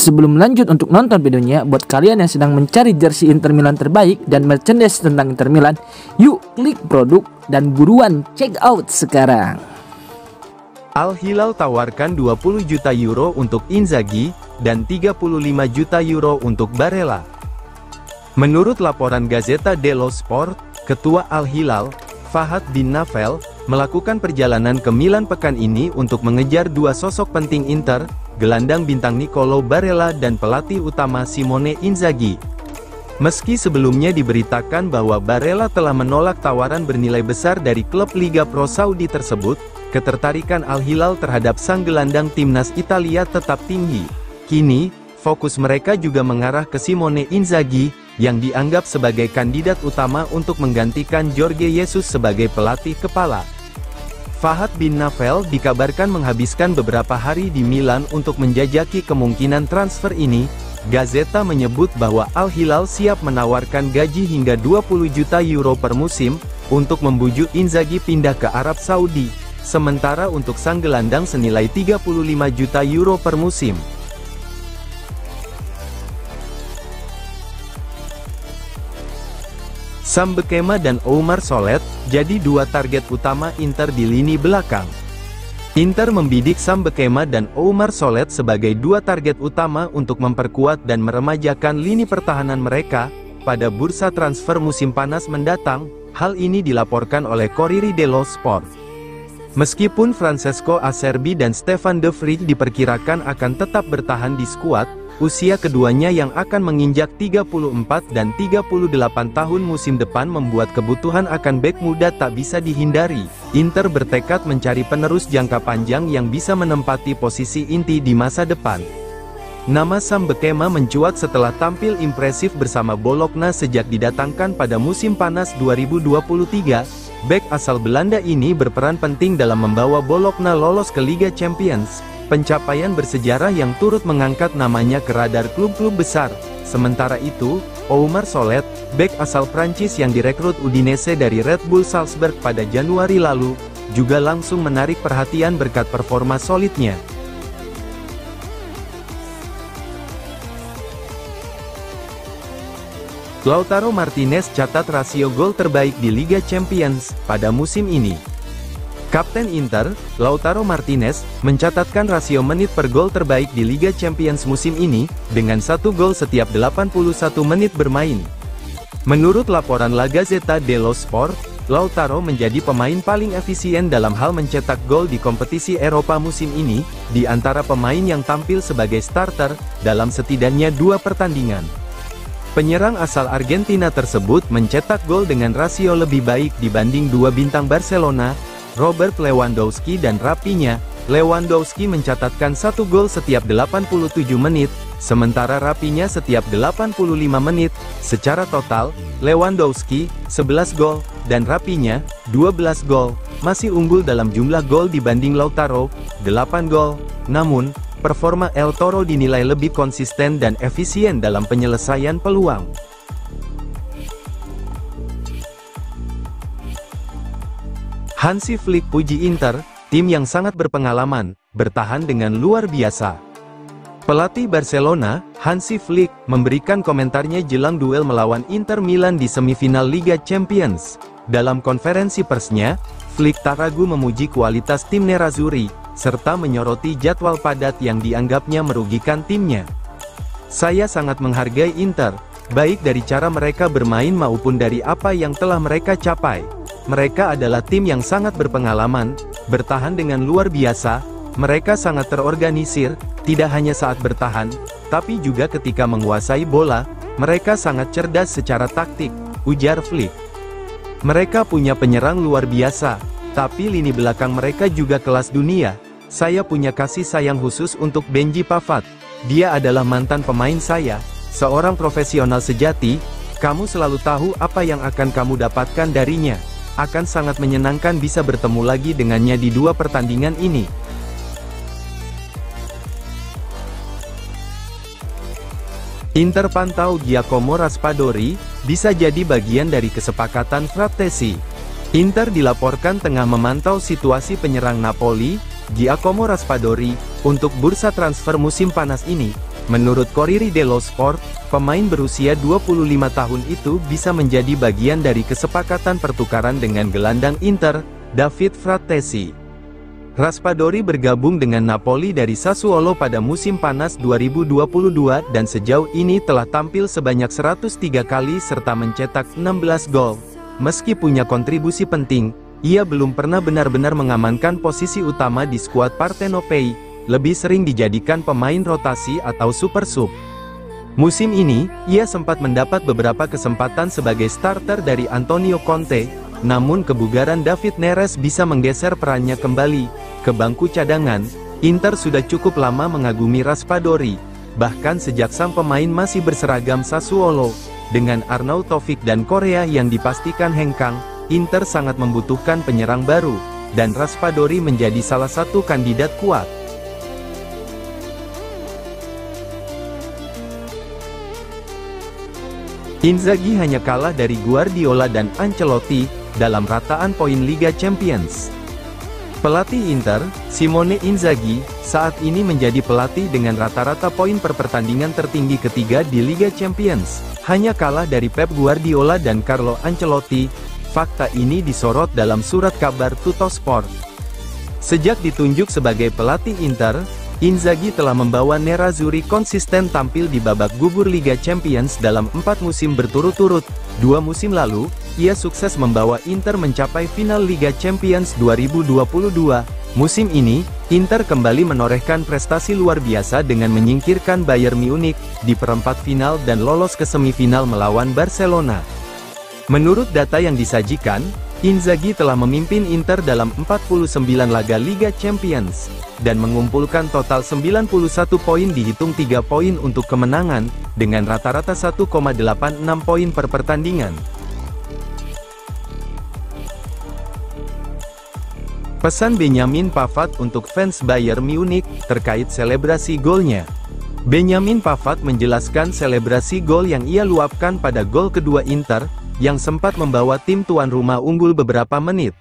Sebelum lanjut untuk nonton videonya, buat kalian yang sedang mencari jersey Inter Milan terbaik dan merchandise tentang Inter Milan, yuk klik produk dan buruan check out sekarang. Al Hilal tawarkan 20 juta euro untuk Inzaghi, dan 35 juta euro untuk Barella. Menurut laporan Gazzetta dello Sport, Ketua Al Hilal, Fahad bin Navel, melakukan perjalanan ke Milan pekan ini untuk mengejar dua sosok penting Inter, gelandang bintang Nicolo Barella dan pelatih utama Simone Inzaghi. Meski sebelumnya diberitakan bahwa Barella telah menolak tawaran bernilai besar dari klub Liga Pro Saudi tersebut, ketertarikan Al Hilal terhadap sang gelandang timnas Italia tetap tinggi. Kini, fokus mereka juga mengarah ke Simone Inzaghi, yang dianggap sebagai kandidat utama untuk menggantikan Jorge Jesus sebagai pelatih kepala. Fahad bin Navel dikabarkan menghabiskan beberapa hari di Milan untuk menjajaki kemungkinan transfer ini. Gazzetta menyebut bahwa Al Hilal siap menawarkan gaji hingga 20 juta euro per musim, untuk membujuk Inzaghi pindah ke Arab Saudi, sementara untuk sang gelandang senilai 35 juta euro per musim. Sam Bekema dan Oumar Solet jadi dua target utama Inter di lini belakang. Inter membidik Sam Bekema dan Oumar Solet sebagai dua target utama untuk memperkuat dan meremajakan lini pertahanan mereka pada bursa transfer musim panas mendatang. Hal ini dilaporkan oleh Corriere dello Sport. Meskipun Francesco Acerbi dan Stefan de Vrij diperkirakan akan tetap bertahan di skuad, usia keduanya yang akan menginjak 34 dan 38 tahun musim depan membuat kebutuhan akan bek muda tak bisa dihindari. Inter bertekad mencari penerus jangka panjang yang bisa menempati posisi inti di masa depan. Nama Sam Bekema mencuat setelah tampil impresif bersama Bologna sejak didatangkan pada musim panas 2023. Bek asal Belanda ini berperan penting dalam membawa Bologna lolos ke Liga Champions. Pencapaian bersejarah yang turut mengangkat namanya ke radar klub-klub besar. Sementara itu, Oumar Solet, bek asal Prancis yang direkrut Udinese dari Red Bull Salzburg pada Januari lalu, juga langsung menarik perhatian berkat performa solidnya. Lautaro Martinez catat rasio gol terbaik di Liga Champions pada musim ini. Kapten Inter, Lautaro Martinez, mencatatkan rasio menit per gol terbaik di Liga Champions musim ini, dengan 1 gol setiap 81 menit bermain. Menurut laporan La Gazzetta dello Sport, Lautaro menjadi pemain paling efisien dalam hal mencetak gol di kompetisi Eropa musim ini, di antara pemain yang tampil sebagai starter, dalam setidaknya 2 pertandingan. Penyerang asal Argentina tersebut mencetak gol dengan rasio lebih baik dibanding dua bintang Barcelona, Robert Lewandowski dan Raphinha. Lewandowski mencatatkan 1 gol setiap 87 menit, sementara Raphinha setiap 85 menit. Secara total, Lewandowski 11 gol, dan Raphinha 12 gol, masih unggul dalam jumlah gol dibanding Lautaro, 8 gol. Namun, performa El Toro dinilai lebih konsisten dan efisien dalam penyelesaian peluang. Hansi Flick puji Inter, tim yang sangat berpengalaman, bertahan dengan luar biasa. Pelatih Barcelona, Hansi Flick, memberikan komentarnya jelang duel melawan Inter Milan di semifinal Liga Champions. Dalam konferensi persnya, Flick tak ragu memuji kualitas tim Nerazzurri, serta menyoroti jadwal padat yang dianggapnya merugikan timnya. Saya sangat menghargai Inter, baik dari cara mereka bermain maupun dari apa yang telah mereka capai. Mereka adalah tim yang sangat berpengalaman, bertahan dengan luar biasa, mereka sangat terorganisir, tidak hanya saat bertahan, tapi juga ketika menguasai bola, mereka sangat cerdas secara taktik, ujar Flick. Mereka punya penyerang luar biasa, tapi lini belakang mereka juga kelas dunia. Saya punya kasih sayang khusus untuk Benji Pavard. Dia adalah mantan pemain saya, seorang profesional sejati. Kamu selalu tahu apa yang akan kamu dapatkan darinya. Akan sangat menyenangkan bisa bertemu lagi dengannya di 2 pertandingan ini. Inter pantau Giacomo Raspadori, bisa jadi bagian dari kesepakatan Frattesi. Inter dilaporkan tengah memantau situasi penyerang Napoli, Giacomo Raspadori, untuk bursa transfer musim panas ini. Menurut Corriere dello Sport, pemain berusia 25 tahun itu bisa menjadi bagian dari kesepakatan pertukaran dengan gelandang Inter, David Fratesi. Raspadori bergabung dengan Napoli dari Sassuolo pada musim panas 2022 dan sejauh ini telah tampil sebanyak 103 kali serta mencetak 16 gol. Meski punya kontribusi penting, ia belum pernah benar-benar mengamankan posisi utama di skuad Partenopei, lebih sering dijadikan pemain rotasi atau super sub. Musim ini, ia sempat mendapat beberapa kesempatan sebagai starter dari Antonio Conte, namun kebugaran David Neres bisa menggeser perannya kembali ke bangku cadangan. Inter sudah cukup lama mengagumi Raspadori, bahkan sejak sang pemain masih berseragam Sassuolo. Dengan Arnautovic dan Korea yang dipastikan hengkang, Inter sangat membutuhkan penyerang baru, dan Raspadori menjadi salah satu kandidat kuat. Inzaghi hanya kalah dari Guardiola dan Ancelotti dalam rataan poin Liga Champions. Pelatih Inter, Simone Inzaghi, saat ini menjadi pelatih dengan rata-rata poin per pertandingan tertinggi ketiga di Liga Champions, hanya kalah dari Pep Guardiola dan Carlo Ancelotti. Fakta ini disorot dalam surat kabar Tuttosport. Sejak ditunjuk sebagai pelatih Inter, Inzaghi telah membawa Nerazzurri konsisten tampil di babak gugur Liga Champions dalam 4 musim berturut-turut. 2 musim lalu, ia sukses membawa Inter mencapai final Liga Champions 2022. Musim ini, Inter kembali menorehkan prestasi luar biasa dengan menyingkirkan Bayern Munich di perempat final dan lolos ke semifinal melawan Barcelona. Menurut data yang disajikan, Inzaghi telah memimpin Inter dalam 49 laga Liga Champions, dan mengumpulkan total 91 poin dihitung 3 poin untuk kemenangan, dengan rata-rata 1,86 poin per pertandingan. Pesan Benjamin Pavard untuk fans Bayern Munich, terkait selebrasi golnya. Benjamin Pavard menjelaskan selebrasi gol yang ia luapkan pada gol kedua Inter, yang sempat membawa tim tuan rumah unggul beberapa menit.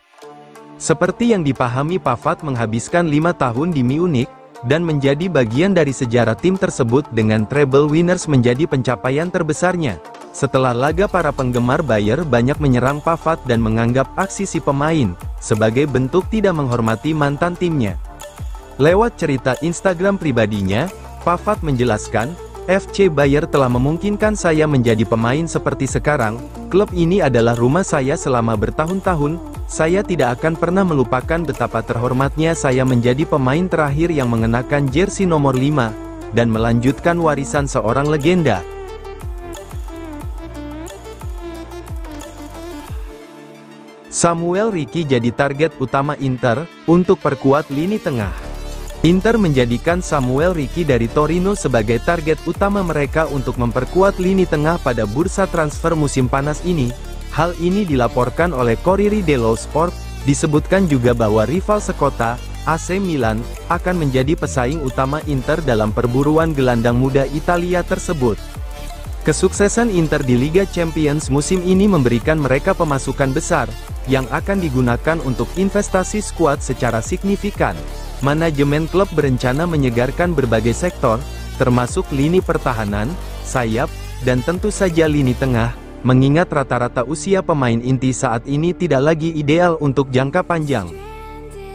Seperti yang dipahami, Pavard menghabiskan 5 tahun di Munich, dan menjadi bagian dari sejarah tim tersebut dengan treble winners menjadi pencapaian terbesarnya. Setelah laga, para penggemar Bayern banyak menyerang Pavard dan menganggap aksi si pemain sebagai bentuk tidak menghormati mantan timnya. Lewat cerita Instagram pribadinya, Pavard menjelaskan, FC Bayern telah memungkinkan saya menjadi pemain seperti sekarang. Klub ini adalah rumah saya selama bertahun-tahun. Saya tidak akan pernah melupakan betapa terhormatnya saya menjadi pemain terakhir yang mengenakan jersey nomor 5, dan melanjutkan warisan seorang legenda. Samuel Ricky jadi target utama Inter untuk perkuat lini tengah. Inter menjadikan Samuel Ricky dari Torino sebagai target utama mereka untuk memperkuat lini tengah pada bursa transfer musim panas ini. Hal ini dilaporkan oleh Corriere dello Sport. Disebutkan juga bahwa rival sekota, AC Milan, akan menjadi pesaing utama Inter dalam perburuan gelandang muda Italia tersebut. Kesuksesan Inter di Liga Champions musim ini memberikan mereka pemasukan besar, yang akan digunakan untuk investasi skuad secara signifikan. Manajemen klub berencana menyegarkan berbagai sektor, termasuk lini pertahanan, sayap, dan tentu saja lini tengah, mengingat rata-rata usia pemain inti saat ini tidak lagi ideal untuk jangka panjang.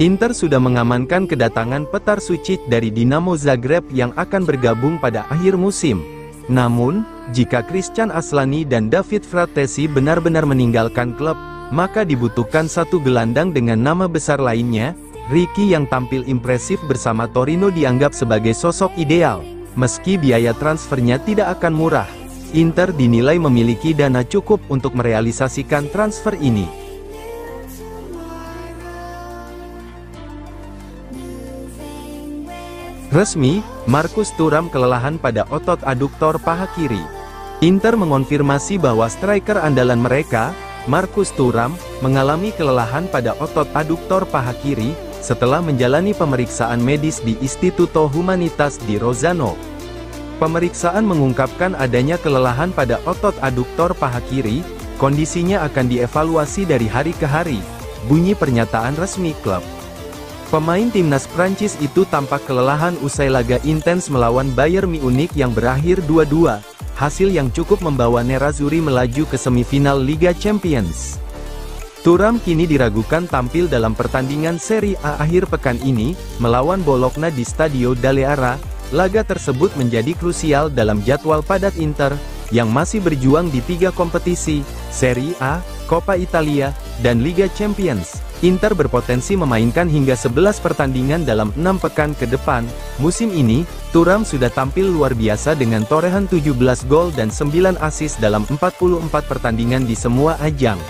Inter sudah mengamankan kedatangan Petar Sucic dari Dinamo Zagreb yang akan bergabung pada akhir musim. Namun, jika Christian Aslani dan David Fratesi benar-benar meninggalkan klub, maka dibutuhkan satu gelandang dengan nama besar lainnya. Ricky yang tampil impresif bersama Torino dianggap sebagai sosok ideal. Meski biaya transfernya tidak akan murah, Inter dinilai memiliki dana cukup untuk merealisasikan transfer ini. Resmi, Marcus Thuram kelelahan pada otot aduktor paha kiri. Inter mengonfirmasi bahwa striker andalan mereka, Marcus Thuram, mengalami kelelahan pada otot aduktor paha kiri, setelah menjalani pemeriksaan medis di Istituto Humanitas di Rozzano. Pemeriksaan mengungkapkan adanya kelelahan pada otot aduktor paha kiri. Kondisinya akan dievaluasi dari hari ke hari, bunyi pernyataan resmi klub. Pemain timnas Prancis itu tampak kelelahan usai laga intens melawan Bayern Munich yang berakhir 2-2, hasil yang cukup membawa Nerazzurri melaju ke semifinal Liga Champions. Thuram kini diragukan tampil dalam pertandingan Serie A akhir pekan ini, melawan Bologna di Stadio Daleara. Laga tersebut menjadi krusial dalam jadwal padat Inter, yang masih berjuang di 3 kompetisi, Serie A, Coppa Italia, dan Liga Champions. Inter berpotensi memainkan hingga 11 pertandingan dalam 6 pekan ke depan. Musim ini, Thuram sudah tampil luar biasa dengan torehan 17 gol dan 9 assist dalam 44 pertandingan di semua ajang.